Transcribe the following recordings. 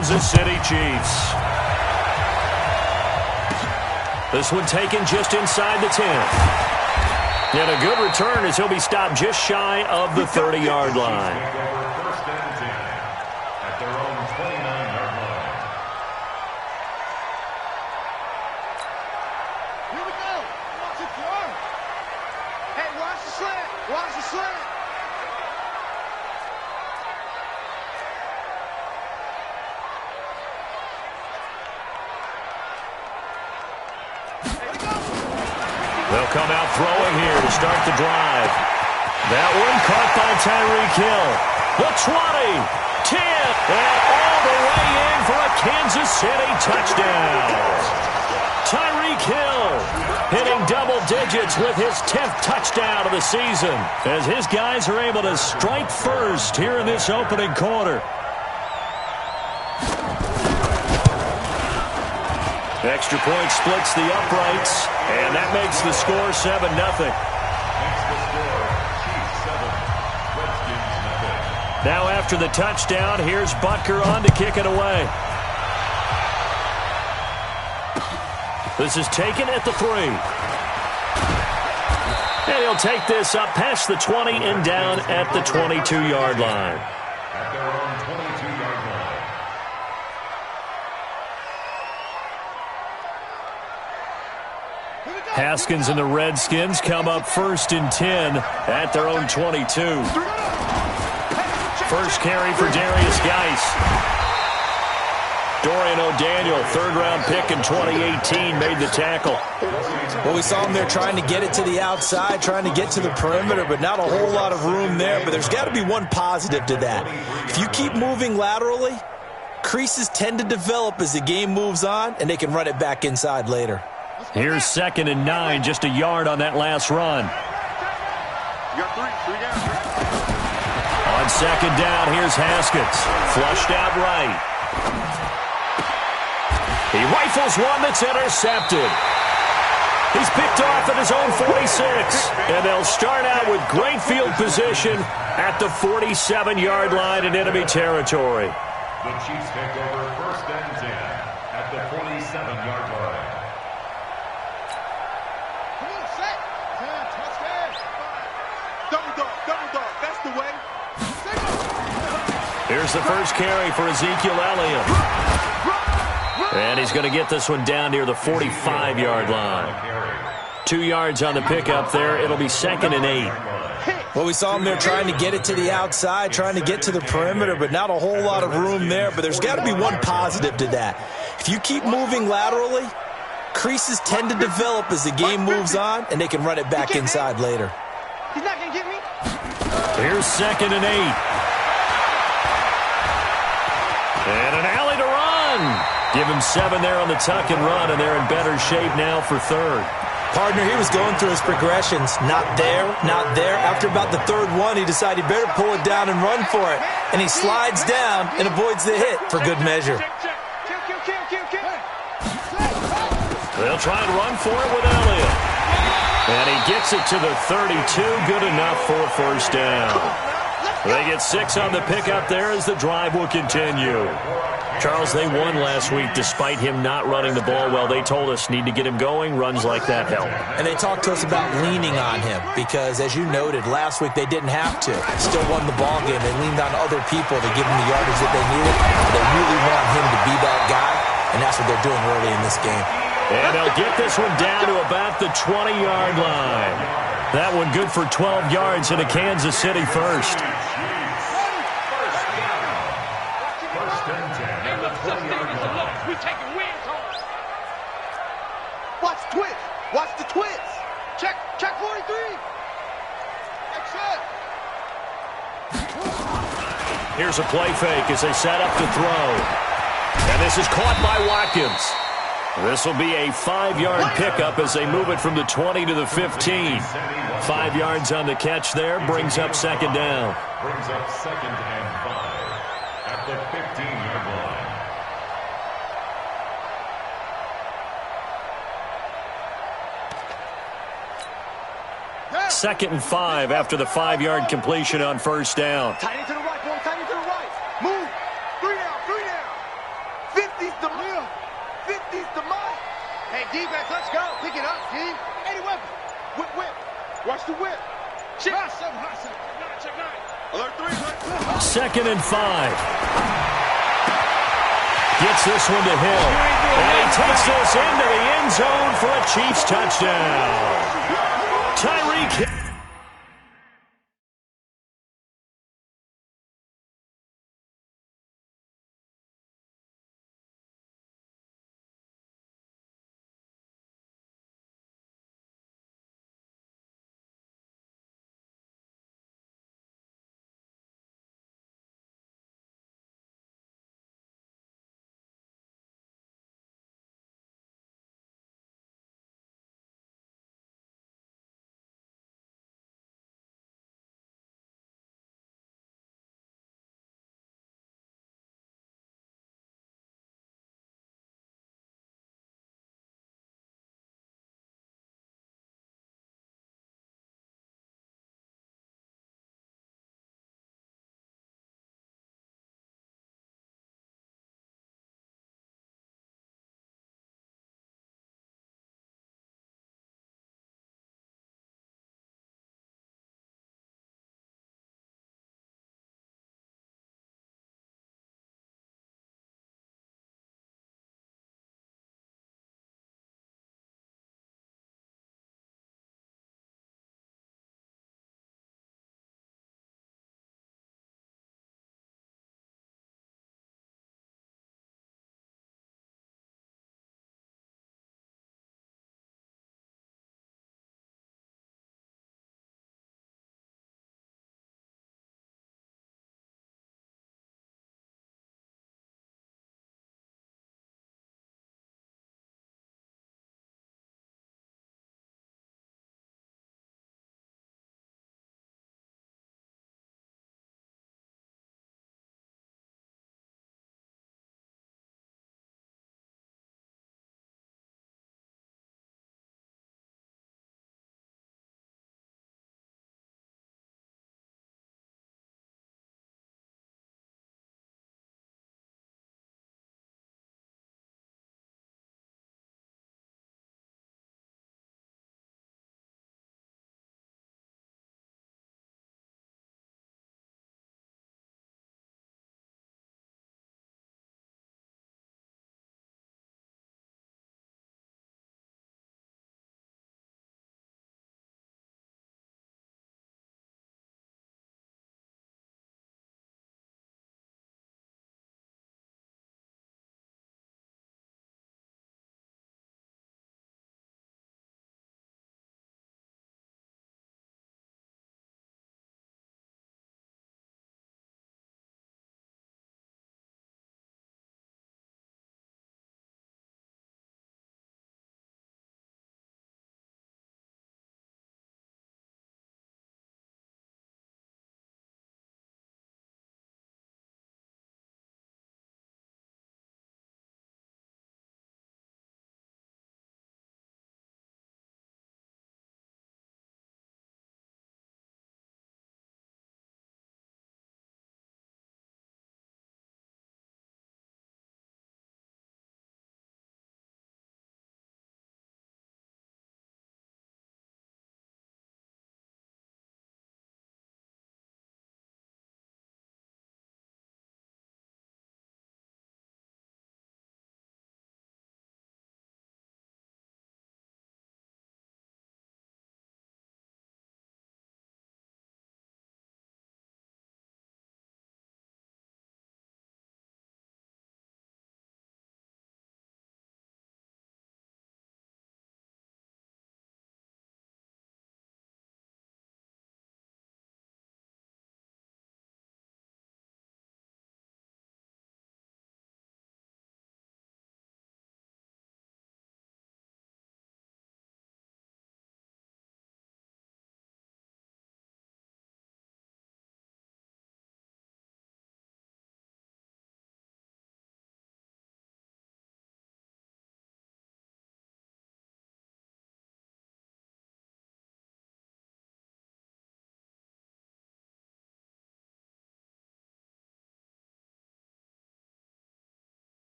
Kansas City Chiefs. This one taken just inside the 10. And a good return as he'll be stopped just shy of the 30-yard line. First and 10 at their own 29-yard line. Here we go. Watch it throw. Hey, watch the slant. Watch the slant. They'll come out throwing here to start the drive. That one caught by Tyreek Hill. The 20, 10, and all the way in for a Kansas City touchdown. Tyreek Hill hitting double digits with his 10th touchdown of the season as his guys are able to strike first here in this opening quarter. Extra point splits the uprights, and that makes the score 7-0. Now after the touchdown, here's Butker on to kick it away. This is taken at the 3. And he'll take this up past the 20 and down at the 22-yard line. At their own 22-yard line. Haskins and the Redskins come up first and 10 at their own 22. First carry for Darius Geis. Dorian O'Daniel, third-round pick in 2018, made the tackle. Well, we saw him there trying to get it to the outside, trying to get to the perimeter, but not a whole lot of room there. But there's got to be one positive to that. If you keep moving laterally, creases tend to develop as the game moves on, and they can run it back inside later. Here's 2nd and 9, just a yard on that last run. You got three down. On 2nd down, here's Haskins. Flushed out right. He rifles one that's intercepted. He's picked off at his own 46. And they'll start out with great field position at the 47-yard line in enemy territory. The Chiefs take over first and 10 at the 47-yard line. Come on, set. Touchdown. Double dog. That's the way. Here's the first carry for Ezekiel Elliott. And he's going to get this one down near the 45-yard line. 2 yards on the pickup there. It'll be 2nd and 8. Well, we saw him there trying to get it to the outside, trying to get to the perimeter, but not a whole lot of room there. But there's got to be one positive to that. If you keep moving laterally, creases tend to develop as the game moves on, and they can run it back inside later. He's not going to get me. Here's 2nd and 8. And an alley to run. Give him 7 there on the tuck and run, and they're in better shape now for 3rd. Partner, he was going through his progressions. Not there, not there. After about the 3rd one, he decided he better pull it down and run for it. And he slides down and avoids the hit for good measure. They'll try and run for it with Elliott. And he gets it to the 32. Good enough for a first down. They get 6 on the pickup there as the drive will continue. Charles, they won last week despite him not running the ball well. They told us need to get him going. Runs like that help. And they talked to us about leaning on him because, as you noted, last week they didn't have to. Still won the ball game. They leaned on other people to give him the yardage that they needed. They really want him to be that guy, and that's what they're doing early in this game. And they'll get this one down to about the 20-yard line. That one good for 12 yards into Kansas City first. Watch the twist. Check 43. Check. Here's a play fake as they set up to throw. And this is caught by Watkins. This will be a 5-yard pickup as they move it from the 20 to the 15. 5 yards on the catch there. Brings up 2nd down. Brings up 2nd and 5 at the 15-yard line. 2nd and 5 after the 5-yard completion on first down. Tight into the right, boy. Tight into the right. Move. 3 down. the real. 50's the money. Hey, defense, let's go. Pick it up, D. 80 weapon. Whip. Watch the whip. Check. Check nine. Alert 3. Second and 5. Gets this one to Hill. And he takes this into the end zone for a Chiefs touchdown. Tyreek Hill.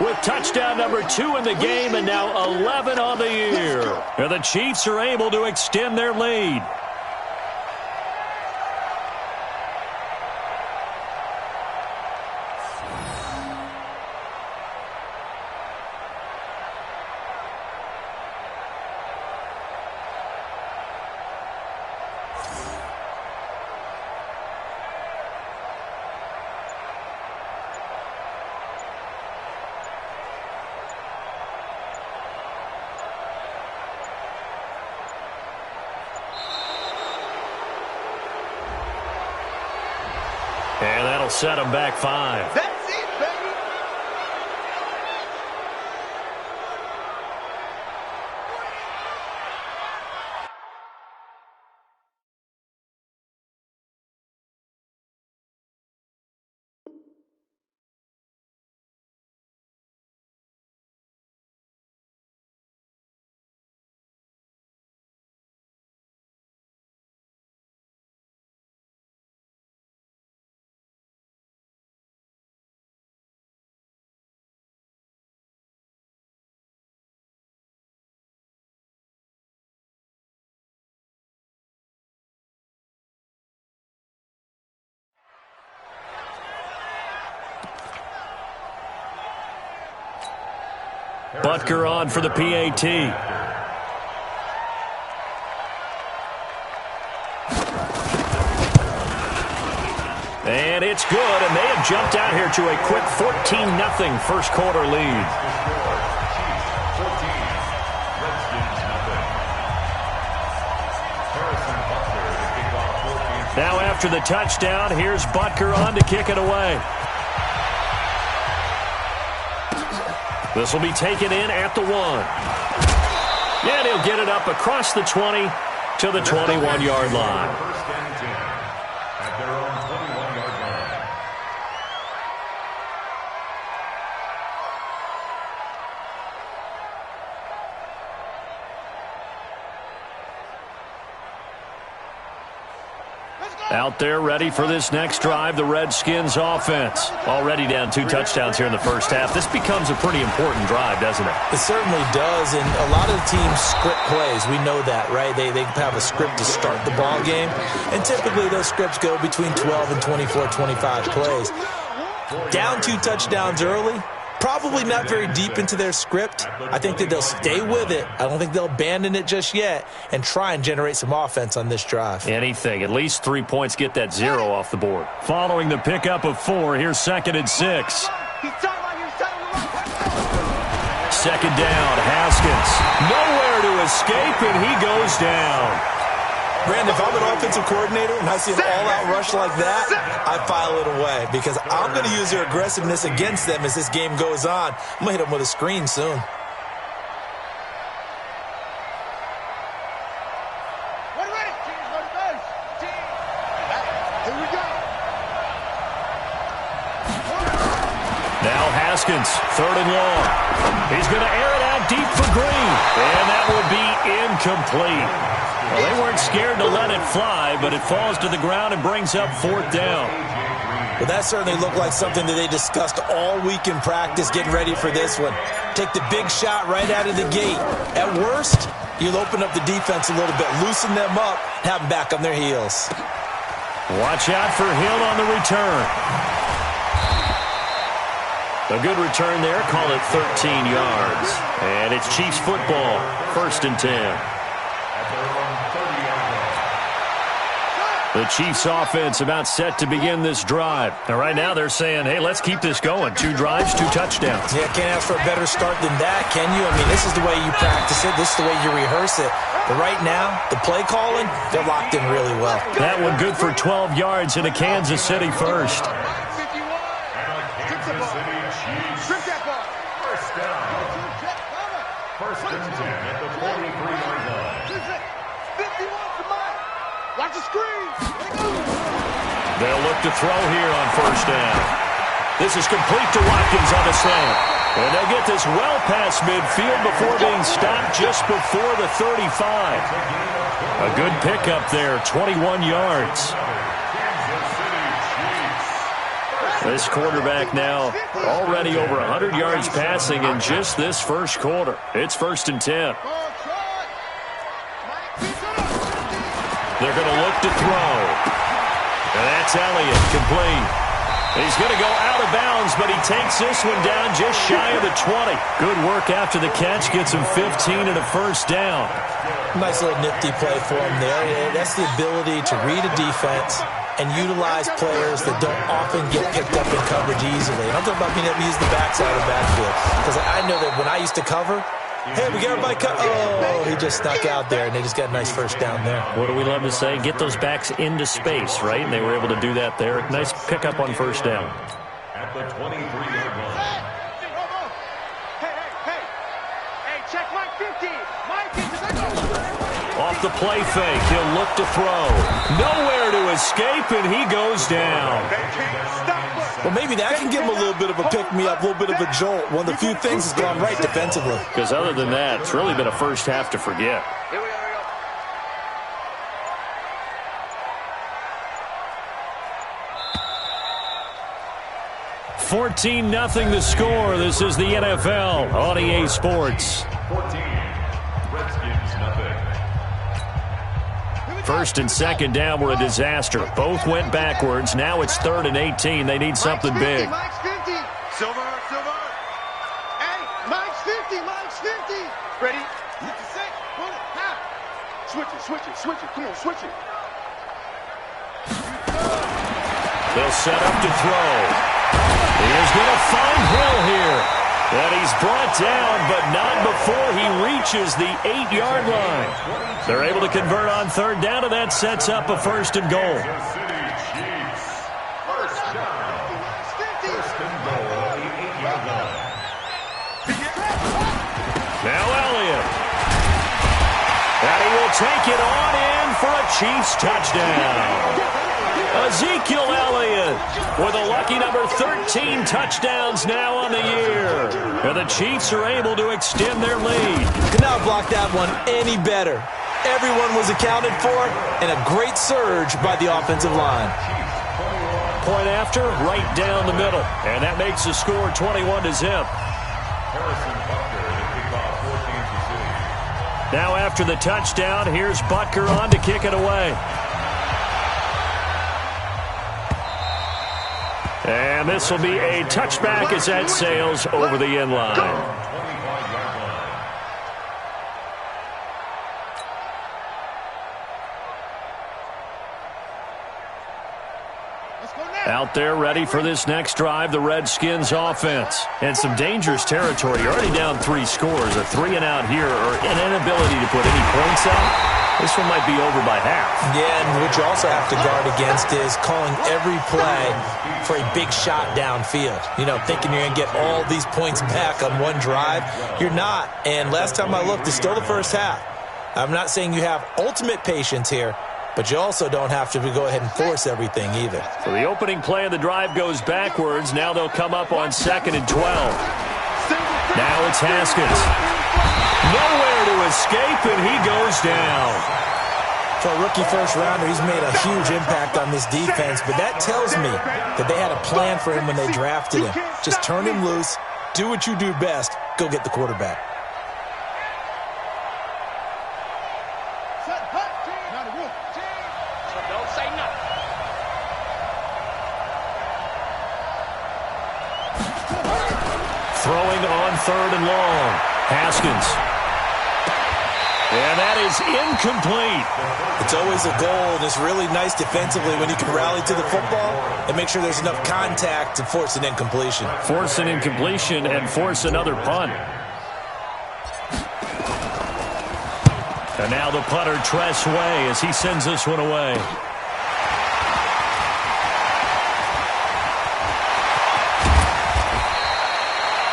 with touchdown number 2 in the game and now 11 on the year. And the Chiefs are able to extend their lead. And that'll set them back 5. That's it, baby. Butker on for the PAT. And it's good, and they have jumped out here to a quick 14-0 first quarter lead. Now after the touchdown, here's Butker on to kick it away. This will be taken in at the 1. And he'll get it up across the 20 to the 21-yard line. First and 10 at their own 21-yard line. Out there ready for this next drive, the Redskins offense. Already down 2 touchdowns here in the first half. This becomes a pretty important drive, doesn't it? It certainly does, and a lot of the teams script plays. We know that, right? They have a script to start the ball game, and typically those scripts go between 12 and 24, 25 plays. Down 2 touchdowns early, probably not very deep into their script. I think that they'll stay with it. I don't think they'll abandon it just yet and try and generate some offense on this drive. Anything. At least 3 points get that 0 off the board. Following the pickup of 4, here's 2nd and 6. Second down, Haskins. Nowhere to escape, and he goes down. Brandon, if I'm an offensive coordinator and I see an all-out rush like that, I file it away because I'm going to use their aggressiveness against them as this game goes on. I'm going to hit them with a screen soon. Now Haskins, 3rd and long. He's going to air it out deep for Green, and that will be incomplete. Well, they weren't scared to let it fly, but it falls to the ground and brings up 4th down. Well, that certainly looked like something that they discussed all week in practice, getting ready for this one. Take the big shot right out of the gate. At worst, you'll open up the defense a little bit, loosen them up, have them back on their heels. Watch out for Hill on the return. A good return there. Call it 13 yards. And it's Chiefs football. 1st and 10. The Chiefs offense about set to begin this drive. Now, right now they're saying, hey, let's keep this going. 2 drives, 2 touchdowns. Yeah, can't ask for a better start than that, can you? I mean, this is the way you practice it. This is the way you rehearse it. But right now, the play calling, they're locked in really well. That one good for 12 yards in a Kansas City first. First and 10 at the 43-yard line. Watch the screen. They'll look to throw here on 1st down. This is complete to Watkins on a slant. And they'll get this well past midfield before being stopped just before the 35. A good pickup there, 21 yards. This quarterback now already over 100 yards passing in just this first quarter. It's 1st and 10. They're going to look to throw. And that's Elliott, complete. He's going to go out of bounds, but he takes this one down just shy of the 20. Good work after the catch. Gets him 15 and a first down. Nice little nifty play for him there. That's the ability to read a defense and utilize players that don't often get picked up in coverage easily. And I'm talking about being able to use the backside of the backfield. Because I know that when I used to cover, hey, we got everybody cut. Oh, he just snuck out there, and they just got a nice first down there. What do we love to say? Get those backs into space, right? And they were able to do that there. Nice pickup on first down. At the 23-yard line. Hey, check my 50. My 50. Off the play fake, he'll look to throw. Nowhere to escape, and he goes down. Well, maybe that can give him a little bit of a pick-me-up, a little bit of a jolt. One of the few things has gone right defensively. Because other than that, it's really been a first half to forget. Here we go. 14-0 the score. This is the NFL on EA Sports. 14. Redskins, nothing. First and second down were a disaster. Both went backwards. Now it's 3rd and 18. They need something big. Mike's 50. Silver. Hey, Mike's 50. Ready? Hit the set. Pull it. Half. Switch it. Come on, switch it. They'll set up to throw. He is going to find Hill here. And he's brought down, but not before he reaches the 8-yard line. They're able to convert on 3rd down, and that sets up a 1st and goal. Kansas City Chiefs. First down. 1st and goal at the 8-yard line. Now Elliott. And he will take it on in for a Chiefs touchdown. Ezekiel Elliott with a lucky number 13 touchdowns now on the year. And the Chiefs are able to extend their lead. Could not block that one any better. Everyone was accounted for, and a great surge by the offensive line. Point after, right down the middle. And that makes the score 21-0. Harrison Butker to kick off for Kansas City. Now after the touchdown, here's Butker on to kick it away. And this will be a touchback as that sails over the end line. 25-yard line. Out there ready for this next drive, the Redskins offense. And some dangerous territory. You're already down 3 scores. A 3-and-out here or an inability to put any points out. This one might be over by half. Yeah, and what you also have to guard against is calling every play for a big shot downfield. You know, thinking you're going to get all these points back on one drive. You're not. And last time I looked, it's still the first half. I'm not saying you have ultimate patience here, but you also don't have to go ahead and force everything either. So the opening play of the drive goes backwards. Now they'll come up on 2nd and 12. Now it's Haskins. Nowhere to escape, and he goes down. For a rookie first-rounder, he's made a huge impact on this defense, but that tells me that they had a plan for him when they drafted him. Just turn him loose, do what you do best, go get the quarterback. Don't say nothing. Throwing on 3rd and long. Haskins. And that is incomplete. It's always a goal, and it's really nice defensively when you can rally to the football and make sure there's enough contact to force an incompletion. Force an incompletion and force another punt. And now the punter, Tress Way, as he sends this one away.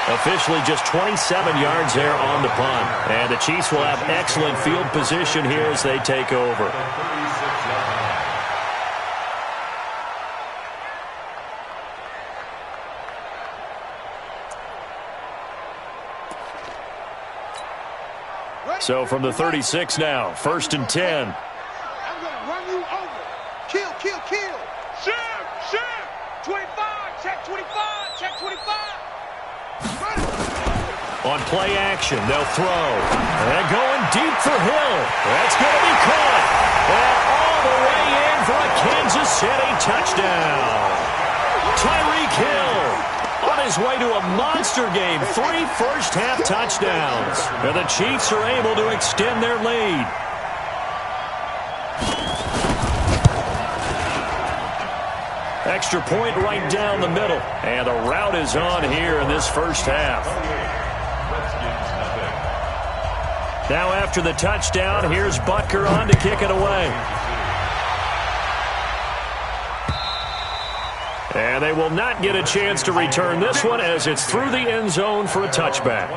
Officially just 27 yards there on the punt. And the Chiefs will have excellent field position here as they take over. So from the 36 now, 1st and 10. I'm going to run you over. Kill. Shift. 25. Check 25. On play action, they'll throw. And going deep for Hill. That's going to be caught. And all the way in for a Kansas City touchdown. Tyreek Hill on his way to a monster game. 3 first-half touchdowns. And the Chiefs are able to extend their lead. Extra point right down the middle. And the route is on here in this first half. Now after the touchdown, here's Butker on to kick it away. And they will not get a chance to return this one as it's through the end zone for a touchback.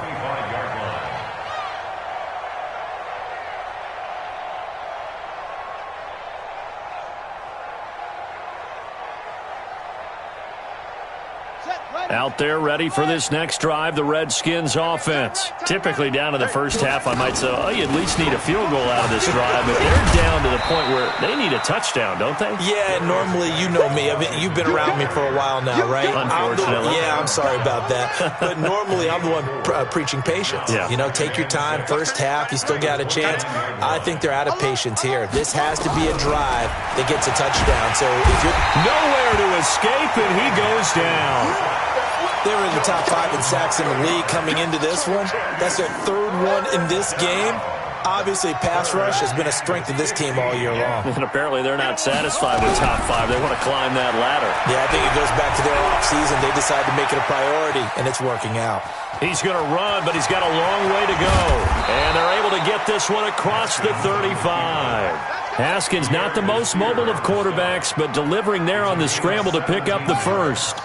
Out there ready for this next drive, the Redskins offense. Typically down in the first half, I might say, oh, you at least need a field goal out of this drive. But they're down to the point where they need a touchdown, don't they? Yeah, normally, you know me. I mean, you've been around me for a while now, right? Unfortunately. I'm sorry about that. But normally, I'm the one preaching patience. Yeah. You know, take your time. First half, you still got a chance. I think they're out of patience here. This has to be a drive that gets a touchdown. So if you're nowhere to escape, and he goes down. They were in the top 5 in sacks in the league coming into this one. That's their 3rd one in this game. Obviously, pass rush has been a strength of this team all year long. And apparently they're not satisfied with top 5. They want to climb that ladder. Yeah, I think it goes back to their offseason. They decided to make it a priority, and it's working out. He's going to run, but he's got a long way to go. And they're able to get this one across the 35. Haskins, not the most mobile of quarterbacks, but delivering there on the scramble to pick up the first.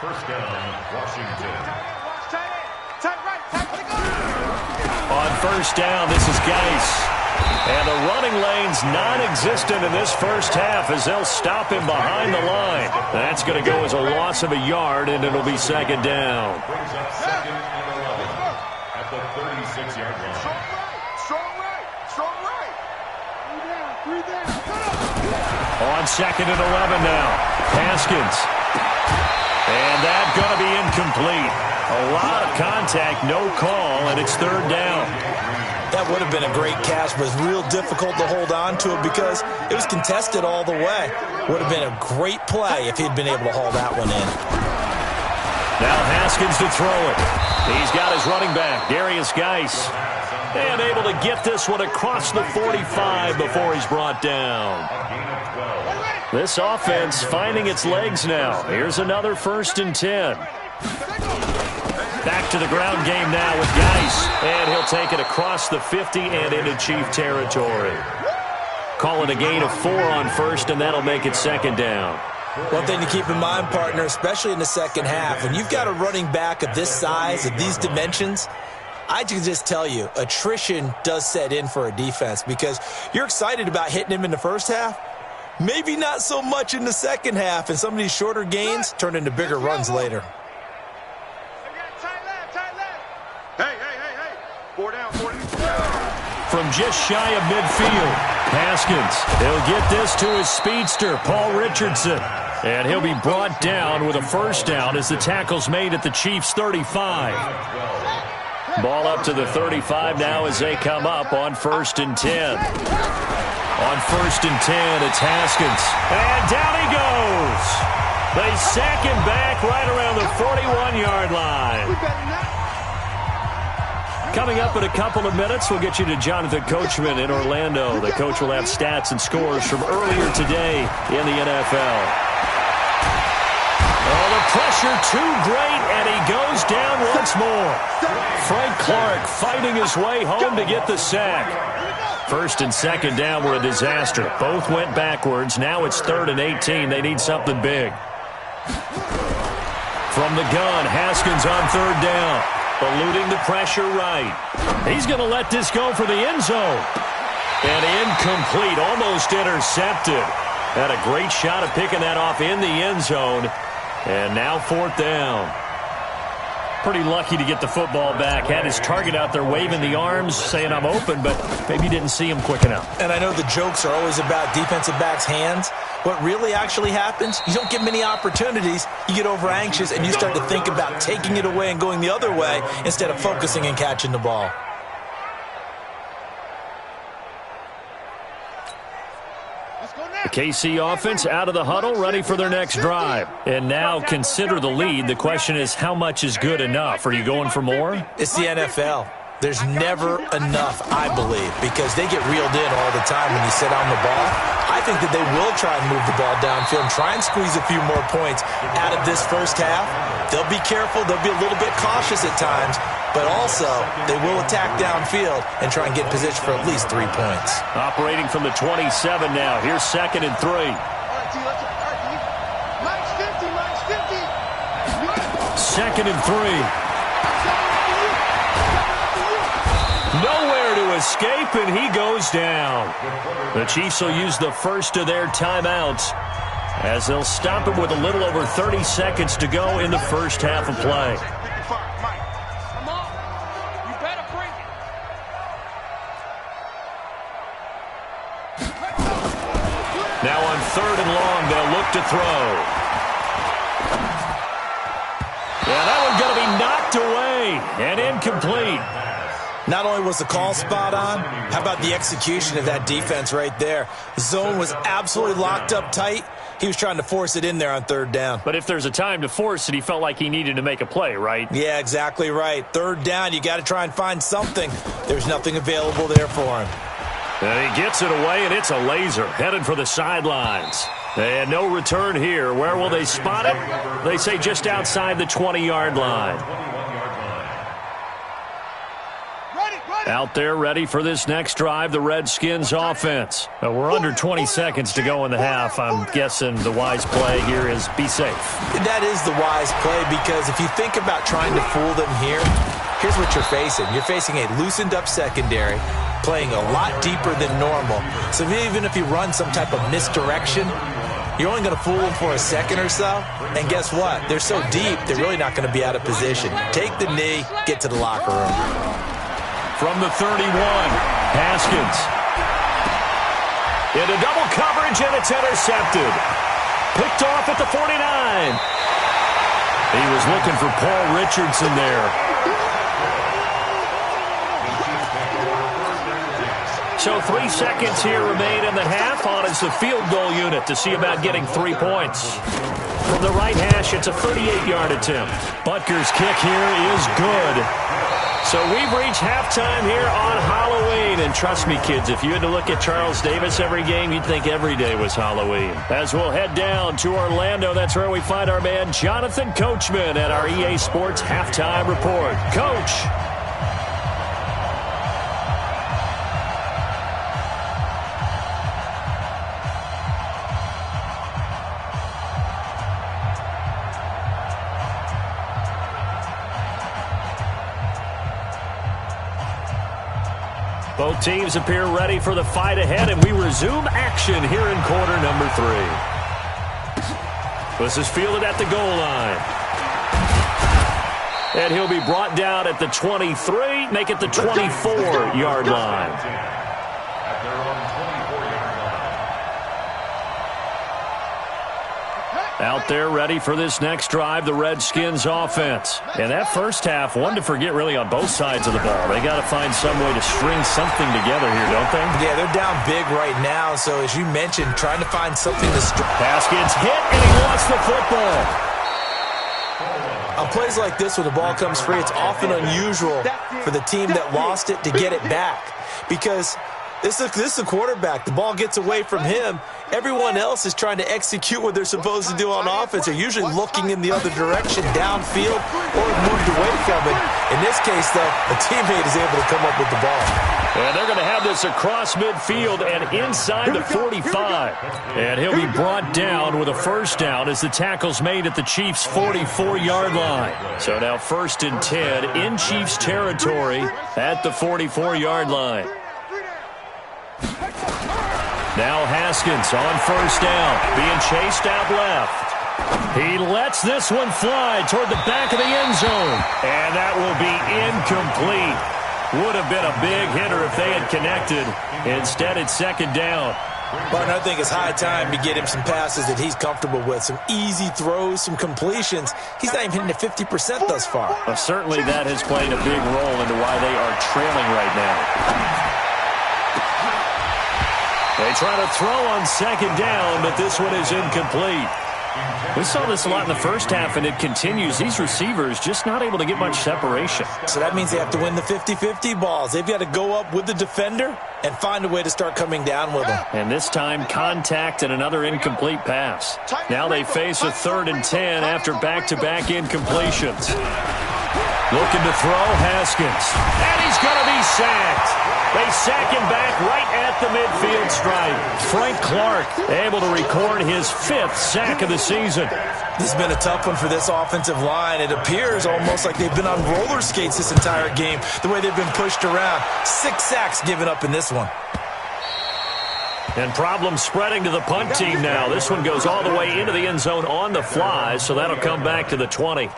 First down, Washington. On first down, this is Geis. And the running lane's non-existent in this first half as they'll stop him behind the line. That's going to go as a loss of a yard, and it'll be second down. Brings up 2nd and 11 at the 36-yard line. Strong right. 3 down. On 2nd and 11 now. Haskins. And that's going to be incomplete. A lot of contact, no call, and it's 3rd down. That would have been a great catch, but it's real difficult to hold on to it because it was contested all the way. Would have been a great play if he'd been able to haul that one in. Now Haskins to throw it. He's got his running back, Darius Geis. And able to get this one across the 45 before he's brought down. This offense finding its legs now. Here's another 1st and 10. Back to the ground game now with Geis. And he'll take it across the 50 and into Chief territory. Call it a gain of 4 on first, and that'll make it 2nd down. One thing to keep in mind, partner, especially in the second half, when you've got a running back of this size, of these dimensions, I can just tell you, attrition does set in for a defense because you're excited about hitting him in the first half. Maybe not so much in the second half, and some of these shorter gains turn into bigger runs later. Hey. 4 down. From just shy of midfield, Haskins. He'll get this to his speedster, Paul Richardson. And he'll be brought down with a first down as the tackle's made at the Chiefs' 35. Ball up to the 35 now as they come up on 1st and 10. On 1st and 10, it's Haskins. And down he goes. They sack him back right around the 41-yard line. Coming up in a couple of minutes, we'll get you to Jonathan Coachman in Orlando. The coach will have stats and scores from earlier today in the NFL. Oh, the pressure too great, and he goes down once more. Frank Clark fighting his way home to get the sack. 1st and 2nd down were a disaster. Both went backwards. Now it's 3rd and 18. They need something big. From the gun, Haskins on 3rd down. Eluding the pressure right. He's going to let this go for the end zone. And incomplete, almost intercepted. Had a great shot at picking that off in the end zone. And now 4th down. Pretty lucky to get the football back. Had his target out there waving the arms, saying I'm open, but maybe didn't see him quick enough. And I know the jokes are always about defensive backs' hands. What really actually happens, you don't get many opportunities. You get over anxious, and you start to think about taking it away and going the other way instead of focusing and catching the ball. The KC offense out of the huddle, ready for their next drive. And now consider the lead. The question is, how much is good enough? Are you going for more? It's the NFL. There's never enough, I believe, because they get reeled in all the time when you sit on the ball. I think that they will try and move the ball downfield and try and squeeze a few more points out of this first half. They'll be careful. They'll be a little bit cautious at times, but also they will attack downfield and try and get position for at least 3 points. Operating from the 27 now. Here's 2nd and 3. All right, T, let's Mike's 50, Mike's 50. 2nd and 3. Nowhere to escape, and he goes down. The Chiefs will use the first of their timeouts as they'll stop it with a little over 30 seconds to go in the first half of play. Come on. You better bring it. Now on 3rd and long, they'll look to throw. Yeah, that one's going to be knocked away and incomplete. Not only was the call spot on, how about the execution of that defense right there? The zone was absolutely locked up tight. He was trying to force it in there on 3rd down. But if there's a time to force it, he felt like he needed to make a play, right? Yeah, exactly right. 3rd down, you got to try and find something. There's nothing available there for him. And he gets it away, and it's a laser headed for the sidelines. And no return here. Where will they spot it? They say just outside the 20-yard line. Out there ready for this next drive, the Redskins offense. We're under 20 seconds to go in the half. I'm guessing the wise play here is be safe. That is the wise play, because if you think about trying to fool them here, here's what you're facing. You're facing a loosened up secondary, playing a lot deeper than normal. So even if you run some type of misdirection, you're only going to fool them for a second or so. And guess what? They're so deep, they're really not going to be out of position. Take the knee, get to the locker room. From the 31, Haskins. Into double coverage, and it's intercepted. Picked off at the 49. He was looking for Paul Richardson there. So 3 seconds here remain in the half. On is the field goal unit to see about getting 3 points. From the right hash, it's a 38-yard attempt. Butker's kick here is good. So we've reached halftime here on Halloween. And trust me, kids, if you had to look at Charles Davis every game, you'd think every day was Halloween. As we'll head down to Orlando, that's where we find our man Jonathan Coachman at our EA Sports Halftime Report. Coach. Both teams appear ready for the fight ahead, and we resume action here in quarter number 3. This is fielded at the goal line. And he'll be brought down at the 23, make it the 24-yard line. Out there ready for this next drive, the Redskins offense. And that first half, one to forget really on both sides of the ball. They got to find some way to string something together here, don't they? Yeah, they're down big right now. So as you mentioned, trying to find something to string. Haskins hit, and he lost the football. On plays like this where the ball comes free, it's often unusual for the team that lost it to get it back. Because this is a quarterback. The ball gets away from him. Everyone else is trying to execute what they're supposed to do on offense. They're usually looking in the other direction, downfield, or moved away from it. In this case, though, a teammate is able to come up with the ball. And they're going to have this across midfield and inside the 45. And he'll be brought down with a first down as the tackle's made at the Chiefs' 44-yard line. So now 1st and 10 in Chiefs territory at the 44-yard line. Now Haskins on first down, being chased out left. He lets this one fly toward the back of the end zone. And that will be incomplete. Would have been a big hitter if they had connected. Instead, it's second down. But I think it's high time to get him some passes that he's comfortable with. Some easy throws, some completions. He's not even hitting the 50% thus far. Well, certainly that has played a big role into why they are trailing right now. They try to throw on second down, but this one is incomplete. We saw this a lot in the first half, and it continues. These receivers just not able to get much separation. So that means they have to win the 50-50 balls. They've got to go up with the defender and find a way to start coming down with them. And this time, contact and another incomplete pass. Now they face a 3rd and 10 after back-to-back incompletions. Looking to throw, Haskins. And he's going to be sacked. They sack him back right at the midfield stripe. Frank Clark able to record his 5th sack of the season. This has been a tough one for this offensive line. It appears almost like they've been on roller skates this entire game, the way they've been pushed around. 6 sacks given up in this one. And problems spreading to the punt team now. This one goes all the way into the end zone on the fly, so that'll come back to the 20.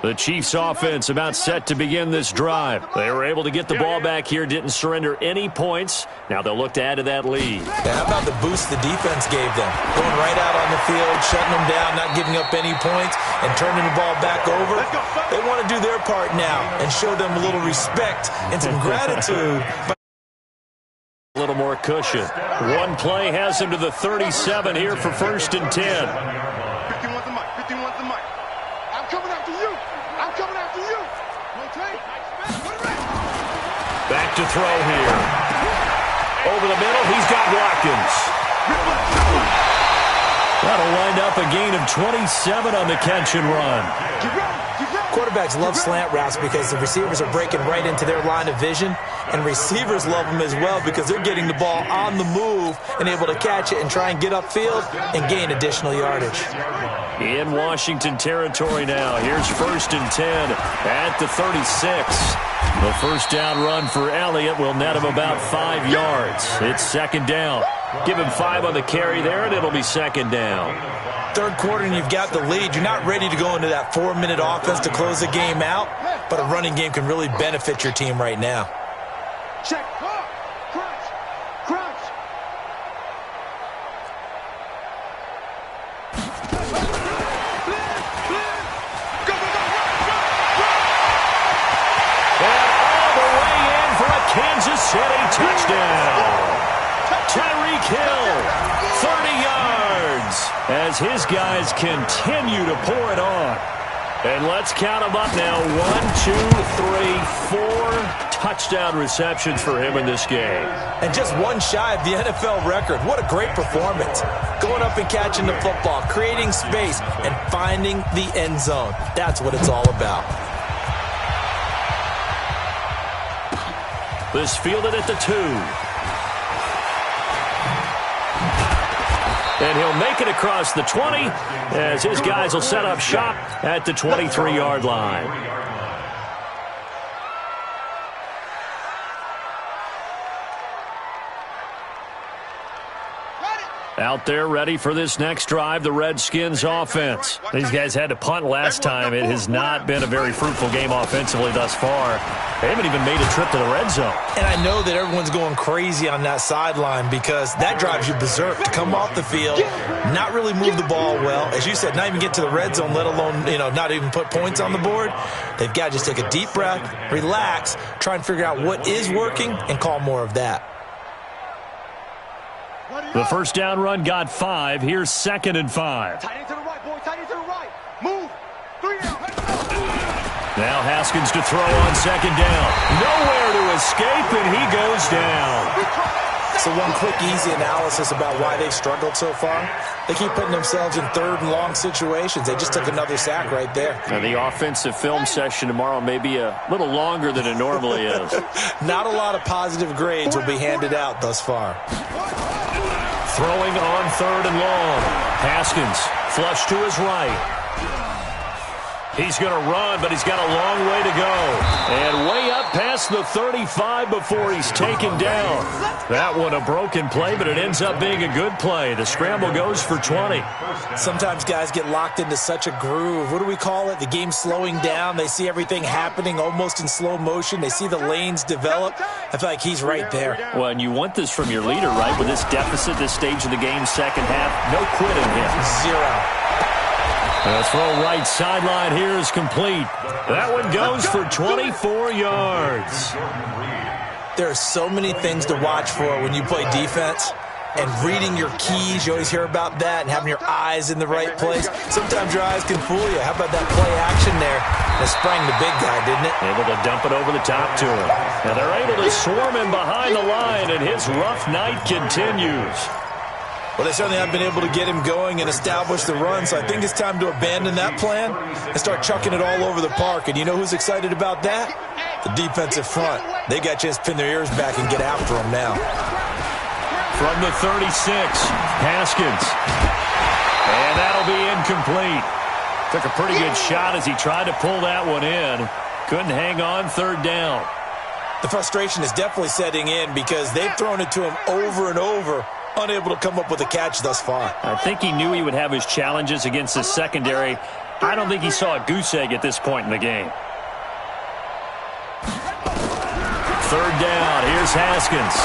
The Chiefs offense about set to begin this drive. They were able to get the ball back here, didn't surrender any points. Now they'll look to add to that lead. Yeah, how about the boost the defense gave them? Going right out on the field, shutting them down, not giving up any points, and turning the ball back over. They want to do their part now and show them a little respect and some gratitude. A little more cushion. One play has him to the 37 here for 1st and 10. 51's the mic. 51's the mic. I'm coming after you. I'm coming after you. Okay? Back to throw here. Over the middle, he's got Watkins. That'll wind up a gain of 27 on the catch and run. Quarterbacks love slant routes because the receivers are breaking right into their line of vision, and receivers love them as well because they're getting the ball on the move and able to catch it and try and get upfield and gain additional yardage. In Washington territory now. Here's 1st and 10 at the 36. The first down run for Elliott will net him about 5 yards. It's second down. Give him 5 on the carry there, and it'll be second down. Third quarter and you've got the lead. You're not ready to go into that 4-minute offense to close the game out, but a running game can really benefit your team right now. Check. Crunch. Crunch. And all the way in for a Kansas City touchdown. Tyreek Hill, 30 yards, as his guys continue to pour it on. And let's count them up now. 1, 2, 3, 4 touchdown receptions for him in this game. And just one shy of the NFL record. What a great performance. Going up and catching the football, creating space, and finding the end zone. That's what it's all about. This fielded at the 2. And he'll make it across the 20 as his guys will set up shop at the 23-yard line. Out there ready for this next drive, the Redskins offense. These guys had to punt last time. It has not been a very fruitful game offensively thus far. They haven't even made a trip to the red zone. And I know that everyone's going crazy on that sideline because that drives you berserk to come off the field, not really move the ball well. As you said, not even get to the red zone, let alone, not even put points on the board. They've got to just take a deep breath, relax, try and figure out what is working, and call more of that. The first down run got 5. Here's 2nd and 5. Tight end to the right, boy. Tight end to the right. Move. 3 down. Now Haskins to throw on 2nd down. Nowhere to escape, and he goes down. So one quick, easy analysis about why they've struggled so far. They keep putting themselves in 3rd and long situations. They just took another sack right there. And the offensive film session tomorrow may be a little longer than it normally is. Not a lot of positive grades will be handed out thus far. Throwing on 3rd and long. Haskins flush to his right. He's going to run, but he's got a long way to go. And way up past the 35 before he's taken down. That one a broken play, but it ends up being a good play. The scramble goes for 20. Sometimes guys get locked into such a groove. What do we call it? The game's slowing down. They see everything happening almost in slow motion. They see the lanes develop. I feel like he's right there. Well, and you want this from your leader, right? With this deficit, this stage of the game, second half, no quitting him. Zero. The throw right sideline here is complete. That one goes for 24 yards. There are so many things to watch for when you play defense. And reading your keys, you always hear about that, and having your eyes in the right place. Sometimes your eyes can fool you. How about that play action there? That sprang the big guy, didn't it? Able to dump it over the top to him. Now they're able to swarm him behind the line, and his rough night continues. Well, they certainly have been able to get him going and establish the run, so I think it's time to abandon that plan and start chucking it all over the park. And you know who's excited about that? The defensive front. They got a chance to pin their ears back and get after him now. From the 36, Haskins. And that'll be incomplete. Took a pretty good shot as he tried to pull that one in. Couldn't hang on third down. The frustration is definitely setting in because they've thrown it to him over and over, unable to come up with a catch thus far. I think he knew he would have his challenges against his secondary. I don't think he saw a goose egg at this point in the game. Third down. Here's Haskins.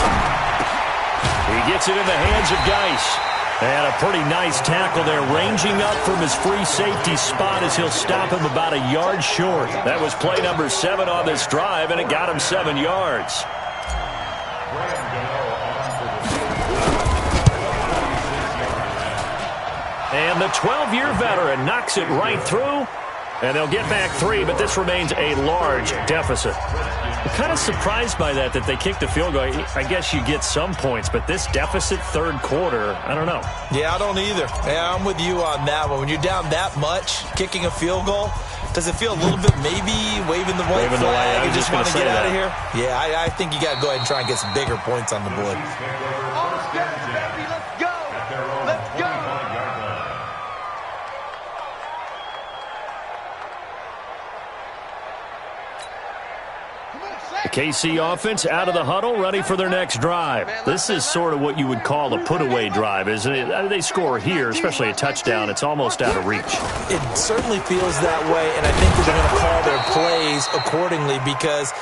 He gets it in the hands of Geis. And a pretty nice tackle there, ranging up from his free safety spot as he'll stop him about a yard short. That was play number 7 on this drive, and it got him 7 yards. And the 12-year veteran knocks it right through, and they'll get back 3, but this remains a large deficit. I'm kind of surprised by that they kicked the field goal. I guess you get some points, but this deficit third quarter, I don't know. Yeah, I don't either. Yeah, I'm with you on that one. When you're down that much, kicking a field goal, does it feel a little bit maybe waving the white flag and just want to get out of here? Yeah, I think you got to go ahead and try and get some bigger points on the board. The KC offense out of the huddle, ready for their next drive. This is sort of what you would call a put-away drive, isn't it? They score here, especially a touchdown. It's almost out of reach. It certainly feels that way, and I think that they're going to call their plays accordingly because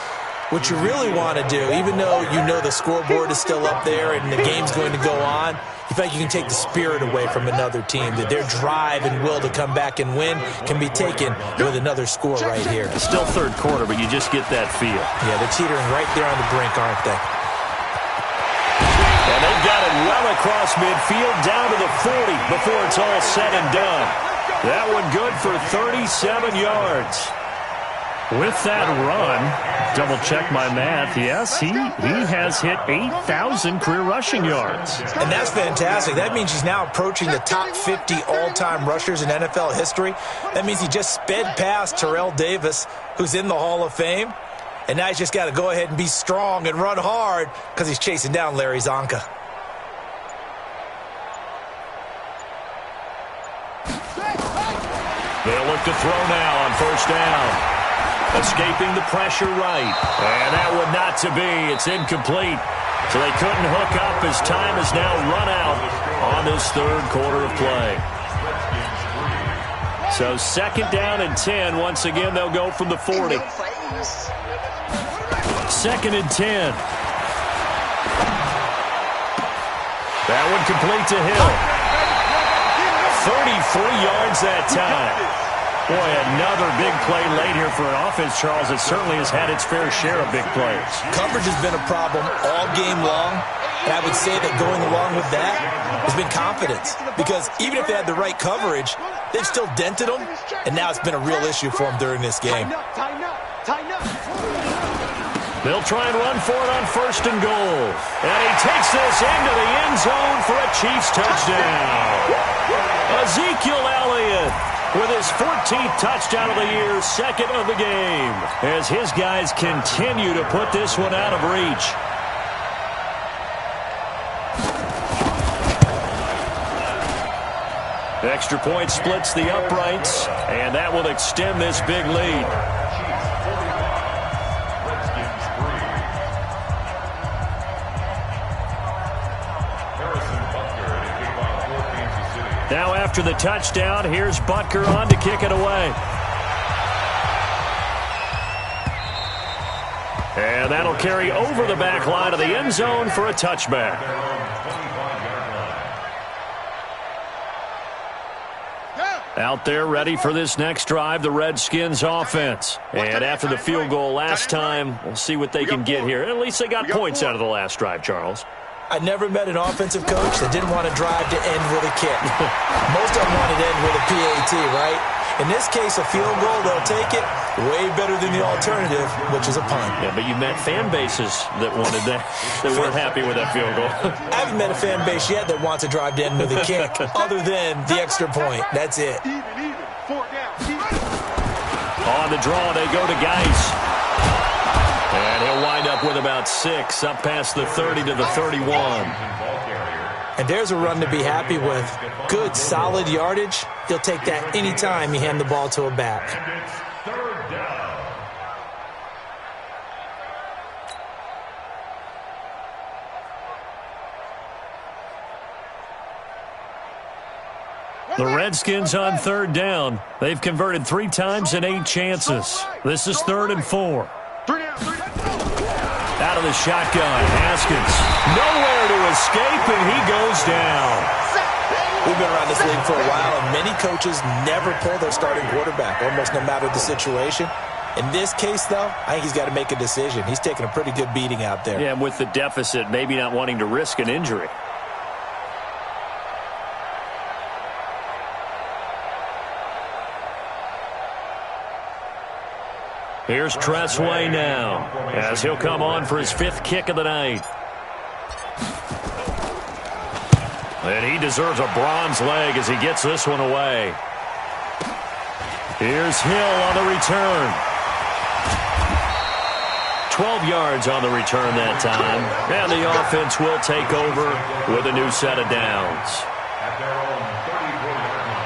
what you really want to do, even though you know the scoreboard is still up there and the game's going to go on, you feel like you can take the spirit away from another team, that their drive and will to come back and win can be taken with another score right here. It's still third quarter, but you just get that feel. Yeah, they're teetering right there on the brink, aren't they? And they've got it well across midfield, down to the 40 before it's all said and done. That one good for 37 yards. With that run, double-check my math, yes, he has hit 8,000 career rushing yards. And that's fantastic. That means he's now approaching the top 50 all-time rushers in NFL history. That means he just sped past Terrell Davis, who's in the Hall of Fame. And now he's just got to go ahead and be strong and run hard because he's chasing down Larry Zonka. They'll look to throw now on first down. Escaping the pressure right. And that one not to be. It's incomplete. So they couldn't hook up as time has now run out on this third quarter of play. So second down and 10. Once again, they'll go from the 40. Second and 10. That one complete to Hill. 33 yards that time. Boy, another big play late here for an offense, Charles, that certainly has had its fair share of big plays. Coverage has been a problem all game long, and I would say that going along with that has been confidence. Because even if they had the right coverage, they've still dented them, and now it's been a real issue for them during this game. They'll try and run for it on first and goal. And he takes this into the end zone for a Chiefs touchdown. Ezekiel Elliott with his 14th touchdown of the year, second of the game, as his guys continue to put this one out of reach. Extra point splits the uprights, and that will extend this big lead. Now after the touchdown, here's Butker on to kick it away. And that'll carry over the back line of the end zone for a touchback. Out there ready for this next drive, the Redskins offense. And after the field goal last time, we'll see what they can get here. At least they got points out of the last drive, Charles. I never met an offensive coach that didn't want to drive to end with a kick. Most of them wanted to end with a PAT, right? In this case, a field goal, they'll take it way better than the alternative, which is a punt. Yeah, but you met fan bases that wanted that, that weren't happy with that field goal. I haven't met a fan base yet that wants to drive to end with a kick other than the extra point. That's it. On the draw, they go to Geis. And he'll wind up with about 6, up past the 30 to the 31. And there's a run to be happy with. Good, solid yardage. He'll take that any time you hand the ball to a back. Third down. The Redskins on third down. They've converted 3 times in 8 chances. This is 3rd and 4. Out of the shotgun, Haskins. Nowhere to escape, and he goes down. We've been around this league for a while, and many coaches never pull their starting quarterback, almost no matter the situation. In this case, though, I think he's got to make a decision. He's taking a pretty good beating out there. Yeah, and with the deficit, maybe not wanting to risk an injury. Here's Tressway now, as he'll come on for his 5th kick of the night. And he deserves a bronze leg as he gets this one away. Here's Hill on the return. 12 yards on the return that time. And the offense will take over with a new set of downs. At their own 34-yard line.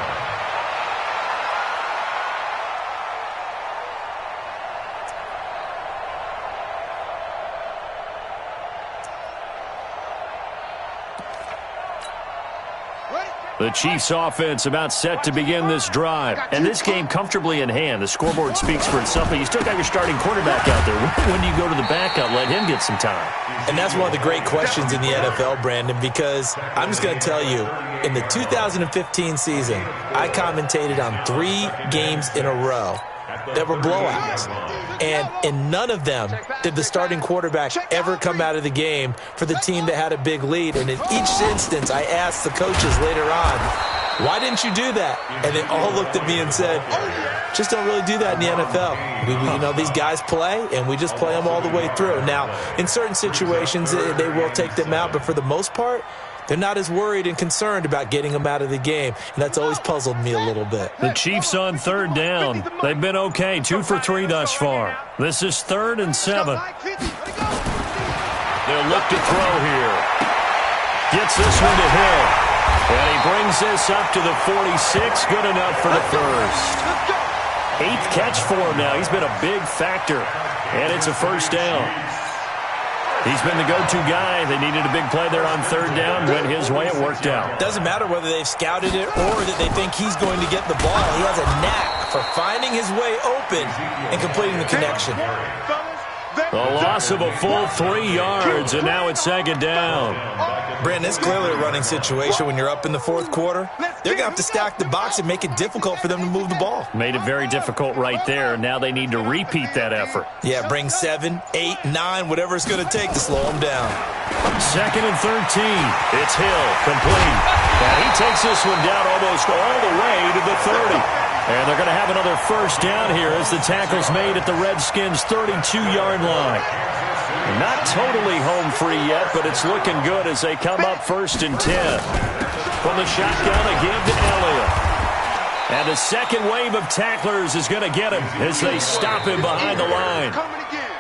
The Chiefs offense about set to begin this drive. And this game comfortably in hand. The scoreboard speaks for itself, but you still got your starting quarterback out there. When do you go to the backup, let him get some time? And that's one of the great questions in the NFL, Brandon, because I'm just going to tell you, in the 2015 season, I commentated on 3 games in a row that were blowouts. And in none of them did the starting quarterback ever come out of the game for the team that had a big lead. And in each instance, I asked the coaches later on, why didn't you do that? And they all looked at me and said, just don't really do that in the NFL. You know, these guys play, and we just play them all the way through. Now, in certain situations, they will take them out, but for the most part, they're not as worried and concerned about getting them out of the game, and that's always puzzled me a little bit. The Chiefs on third down. They've been okay, 2 for 3 thus far. This is 3rd and 7. They'll look to throw here. Gets this one to Hill. And he brings this up to the 46. Good enough for the first. 8th catch for him now. He's been a big factor. And it's a first down. He's been the go-to guy. They needed a big play there on third down. Went his way. It worked out. Doesn't matter whether they've scouted it or that they think he's going to get the ball. He has a knack for finding his way open and completing the connection. The loss of a full 3 yards, and now it's 2nd down. Brandon, it's clearly a running situation when you're up in the 4th quarter. They're going to have to stack the box and make it difficult for them to move the ball. Made it very difficult right there. Now they need to repeat that effort. Yeah, bring 7, 8, 9, whatever it's going to take to slow them down. 2nd and 13. It's Hill, complete. And he takes this one down almost all the way to the 30. And they're going to have another first down here as the tackle's made at the Redskins' 32-yard line. Not totally home free yet, but it's looking good as they come up 1st and 10. From the shotgun, a give to Elliott. And the second wave of tacklers is going to get him as they stop him behind the line.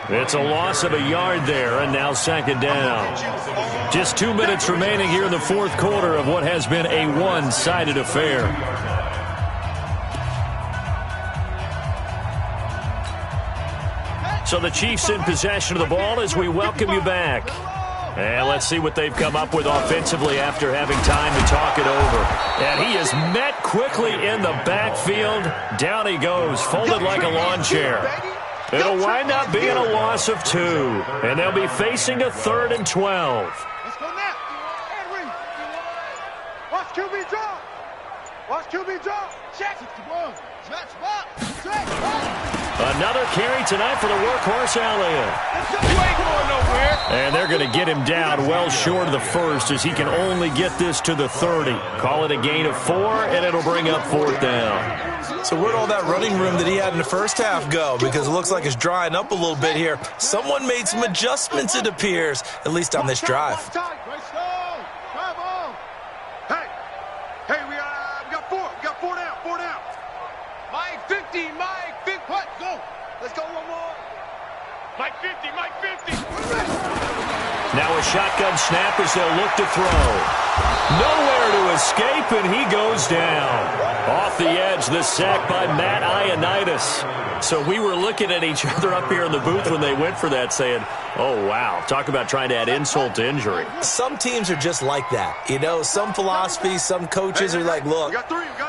It's a loss of a yard there, and now second down. Just 2 minutes remaining here in the fourth quarter of what has been a one-sided affair. So the Chiefs in possession of the ball as we welcome you back. And let's see what they've come up with offensively after having time to talk it over. And he is met quickly in the backfield. Down he goes, folded like a lawn chair. It'll wind up being a loss of 2. And they'll be facing a 3rd and 12. Let's go now. Henry. Watch QB draw. Watch QB draw. Check. Another carry tonight for the workhorse Elliott. You ain't going nowhere. And they're going to get him down well short of the first as he can only get this to the 30. Call it a gain of 4, and it'll bring up 4th down. So where'd all that running room that he had in the first half go? Because it looks like it's drying up a little bit here. Someone made some adjustments, it appears, at least on this drive. Hey, we got 4. We got 4 down. 4 down. Mike 50. Mike 50. What? Go. Let's go one more. Mike 50. Mike 50. Now a shotgun snap as they'll look to throw. Nowhere to escape, and he goes down. Off the edge, the sack by Matt Ioannidis. So we were looking at each other up here in the booth when they went for that, saying, oh, wow, talk about trying to add insult to injury. Some teams are just like that. You know, some philosophies, some coaches are like, look,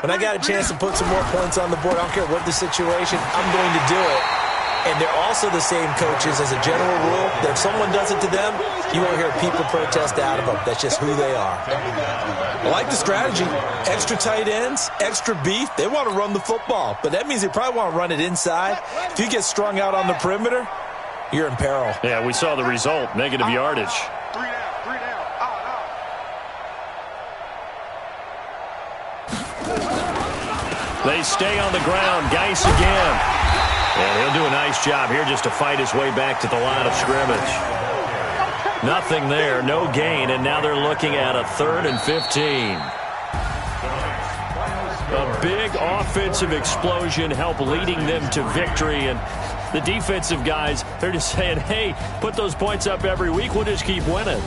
when I got a chance to put some more points on the board, I don't care what the situation, I'm going to do it. And they're also the same coaches as a general rule that if someone does it to them, you won't hear people protest out of them. That's just who they are. I like the strategy. Extra tight ends, extra beef. They want to run the football, but that means they probably want to run it inside. If you get strung out on the perimeter, you're in peril. Yeah, we saw the result, negative yardage. 3 down. 3 down. They stay on the ground. Geis again. And he'll do a nice job here just to fight his way back to the line of scrimmage. Nothing there, no gain, and now they're looking at a 3rd and 15. A big offensive explosion helped leading them to victory, and the defensive guys, they're just saying, hey, put those points up every week, we'll just keep winning.